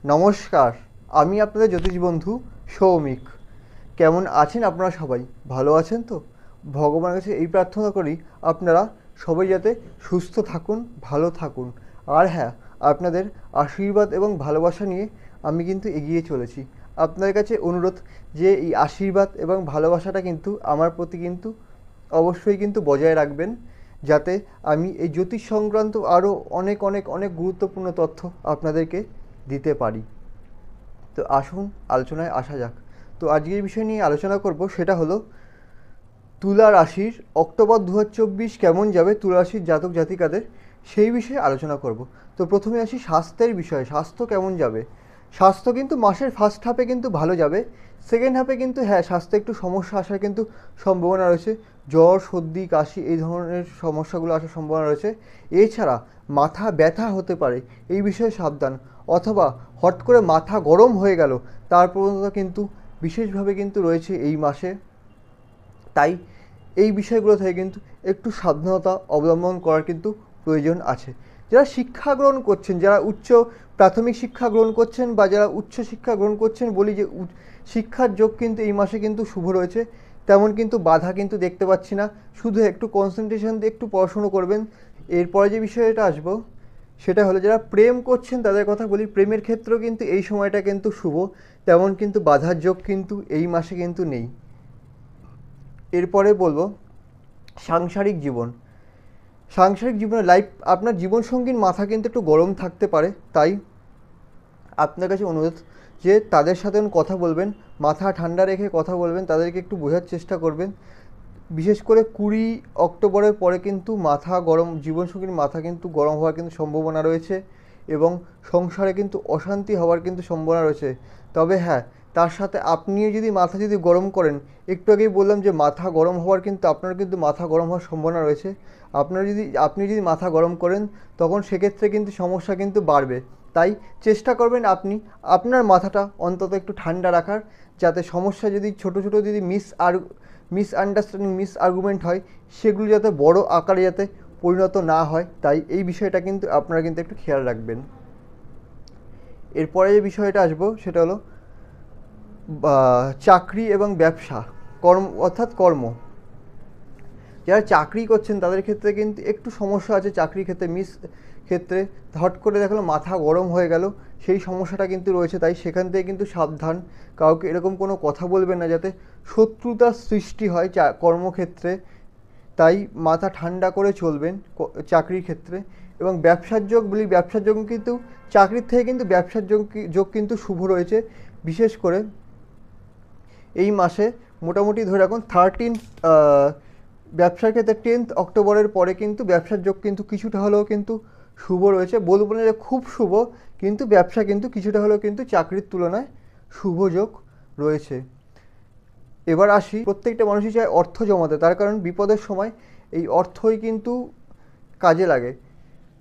নমস্কার, আমি আপনাদের জ্যোতিষ বন্ধু সৌমিক। কেমন আছেন আপনারা সবাই? ভালো আছেন তো? ভগবানের কাছে এই প্রার্থনা করি আপনারা সবাই যাতে সুস্থ থাকুন, ভালো থাকুন। আর হ্যাঁ, আপনাদের আশীর্বাদ এবং ভালোবাসা নিয়ে আমি কিন্তু এগিয়ে চলেছি। আপনাদের কাছে অনুরোধ যে এই আশীর্বাদ এবং ভালোবাসাটা কিন্তু আমার প্রতি কিন্তু অবশ্যই কিন্তু বজায় রাখবেন, যাতে আমি এই জ্যোতিষ সংক্রান্ত আরও অনেক অনেক অনেক গুরুত্বপূর্ণ তথ্য আপনাদেরকে দিতে পারি। তো আসুন আলোচনায় আসা যাক। তো আজকের বিষয় নিয়ে আলোচনা করব, সেটা হলো তুলা রাশির অক্টোবর 2024 কেমন যাবে তুলা রাশির জাতক জাতিকাদের, সেই বিষয়ে আলোচনা করব। তো প্রথমে আসি স্বাস্থ্যের বিষয়ে। স্বাস্থ্য কেমন যাবে? স্বাস্থ্য কিন্তু মাসের ফার্স্ট হাফে কিন্তু ভালো যাবে। সেকেন্ড হাফে কিন্তু হ্যাঁ, স্বাস্থ্যে একটু সমস্যা আসার কিন্তু সম্ভাবনা রয়েছে। জ্বর, সর্দি, কাশি এই ধরনের সমস্যাগুলো আসার সম্ভাবনা রয়েছে। এছাড়া মাথা ব্যথা হতে পারে, এই বিষয়ে সাবধান। অথবা হট করে মাথা গরম হয়ে গেল, তার প্রবণতা কিন্তু বিশেষভাবে কিন্তু রয়েছে এই মাসে। তাই এই বিষয়গুলো থেকে কিন্তু একটু সাবধানতা অবলম্বন করার কিন্তু প্রয়োজন আছে। যারা শিক্ষা গ্রহণ করছেন, যারা উচ্চ প্রাথমিক শিক্ষা গ্রহণ করছেন বা যারা উচ্চ শিক্ষা গ্রহণ করছেন, বলি যে শিক্ষার যোগ কিন্তু এই মাসে কিন্তু শুভ রয়েছে। তেমন কিন্তু বাধা কিন্তু দেখতে পাচ্ছি না। শুধু একটু কনসেন্ট্রেশন দিয়ে একটু পড়াশুনো করবেন। এরপরে যে বিষয়টা আসবো, সেটা হলো যারা প্রেম করছেন তাদের কথা বলি। প্রেমের ক্ষেত্রেও কিন্তু এই সময়টা কিন্তু শুভ। তেমন কিন্তু বাধার যোগ কিন্তু এই মাসে কিন্তু নেই। এরপরে বলবো সাংসারিক জীবন। সাংসারিক জীবনে আপনার জীবনসঙ্গীর মাথা কিন্তু একটু গরম থাকতে পারে। তাই আপনার কাছে অনুরোধ যে তাদের সাথে কথা বলবেন, মাথা ঠান্ডা রেখে কথা বলবেন, তাদেরকে একটু বোঝার চেষ্টা করবেন। বিশেষ করে 20 অক্টোবরের পরে কিন্তু মাথা গরম, জীবনসঙ্গীর মাথা কিন্তু গরম হওয়ার কিন্তু সম্ভাবনা রয়েছে এবং সংসারে কিন্তু অশান্তি হওয়ার কিন্তু সম্ভাবনা রয়েছে। তবে হ্যাঁ, তার সাথে আপনিও যদি মাথা যদি গরম করেন, একটু আগেই বললাম যে মাথা গরম হওয়ার কিন্তু আপনার কিন্তু মাথা গরম হওয়ার সম্ভাবনা রয়েছে। আপনি যদি মাথা গরম করেন, তখন সেক্ষেত্রে কিন্তু সমস্যা কিন্তু বাড়বে। তাই চেষ্টা করবেন আপনি আপনার মাথাটা অন্তত একটু ঠান্ডা রাখার, যাতে সমস্যা যদি ছোটো ছোটো যদি মিসআন্ডারস্ট্যান্ডিং, মিস আর্গুমেন্ট হয়, সেগুলো যাতে বড় আকারে যাতে পরিণত না হয়। তাই এই বিষয়টা কিন্তু আপনারা কিন্তু একটু খেয়াল রাখবেন। এরপরে যে বিষয়টা আসবো, সেটা হলো চাকরি এবং ব্যবসা, কর্ম। যারা চাকরি করছেন তাদের ক্ষেত্রে কিন্তু একটু সমস্যা আছে। চাকরির ক্ষেত্রে হট করে দেখালো মাথা গরম হয়ে গেল, সেই সমস্যাটা কিন্তু রয়েছে। তাই সেখান থেকে কিন্তু সাবধান। কাউকে এরকম কোনো কথা বলবেন না যাতে শত্রুতার সৃষ্টি হয় কর্মক্ষেত্রে। তাই মাথা ঠান্ডা করে চলবেন চাকরির ক্ষেত্রে। এবং ব্যবসার যোগ বলি, ব্যবসার যোগ কিন্তু চাকরির থেকে কিন্তু ব্যবসার যোগ কিন্তু শুভ রয়েছে। বিশেষ করে এই মাসে মোটামুটি ধরে রাখুন ব্যবসার ক্ষেত্রে 10 অক্টোবরের পরে কিন্তু ব্যবসার যোগ কিন্তু কিছুটা হলেও কিন্তু শুভ রয়েছে। বলবো না যে খুব শুভ, কিন্তু ব্যবসা কিন্তু কিছুটা হলেও কিন্তু চাকরির তুলনায় শুভ যোগ রয়েছে। এবার আসি, প্রত্যেকটা মানুষই চায় অর্থ জমাতে, তার কারণ বিপদের সময় এই অর্থই কিন্তু কাজে লাগে।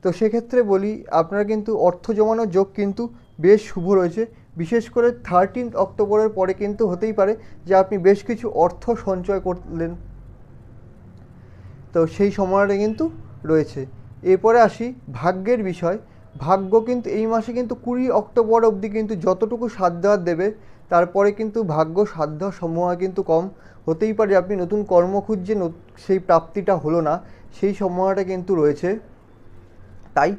তো সেক্ষেত্রে বলি, আপনারা কিন্তু অর্থ জমানোর যোগ কিন্তু বেশ শুভ রয়েছে। বিশেষ করে 13 অক্টোবরের পরে কিন্তু হতেই পারে যে আপনি বেশ কিছু অর্থ সঞ্চয় করলেন। তো সেই সময়টা কিন্তু রয়েছে। এরপরে আসি ভাগ্যের বিষয়। ভাগ্য কিন্তু এই মাসে কিন্তু 20 অক্টোবর অবধি কিন্তু যতটুকু সাথ দেওয়ার দেবে, তারপরে কিন্তু ভাগ্য সাথ দেওয়ার সম্ভাবনা কিন্তু কম। হতেই পারে আপনি নতুন কর্ম খুঁজছেন, সেই প্রাপ্তিটা হলো না, সেই সম্ভাবনাটা কিন্তু রয়েছে। তাই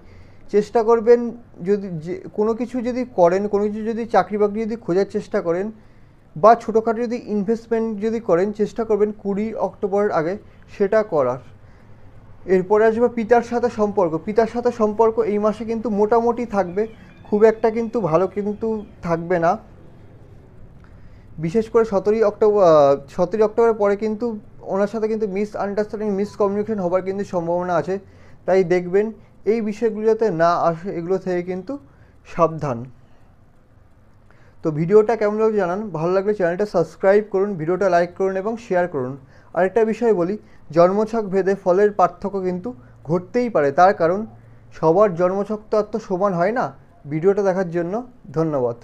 চেষ্টা করবেন, যদি যে কোনো কিছু যদি করেন, কোনো কিছু যদি চাকরি বাকরি যদি খোঁজার চেষ্টা করেন বা ছোটোখাটো যদি ইনভেস্টমেন্ট যদি করেন, চেষ্টা করবেন 20 অক্টোবরের আগে সেটা করার। এরপরে আসবে পিতার সাথে সম্পর্ক। পিতার সাথে সম্পর্ক এই মাসে কিন্তু মোটামুটি থাকবে, খুব একটা কিন্তু ভালো কিন্তু থাকবে না। বিশেষ করে 17 অক্টোবরের পরে কিন্তু ওনার সাথে কিন্তু মিসআন্ডারস্ট্যান্ডিং, মিসকমিউনিকেশন হবার কিন্তু সম্ভাবনা আছে। তাই দেখবেন এই বিষয়গুলো যাতে না আসে, এগুলো থেকে কিন্তু সাবধান। তো ভিডিওটা কেমন লাগলো জানান। ভালো লাগলে চ্যানেলটা সাবস্ক্রাইব করুন, ভিডিওটা লাইক করুন এবং শেয়ার করুন। আরেকটা বিষয় বলি, জন্মছক ভেদে ফলের পার্থক্য কিন্তু ঘটতেই পারে, তার কারণ সবার জন্মছক তো আর তো সমান হয় না। ভিডিওটা দেখার জন্য ধন্যবাদ।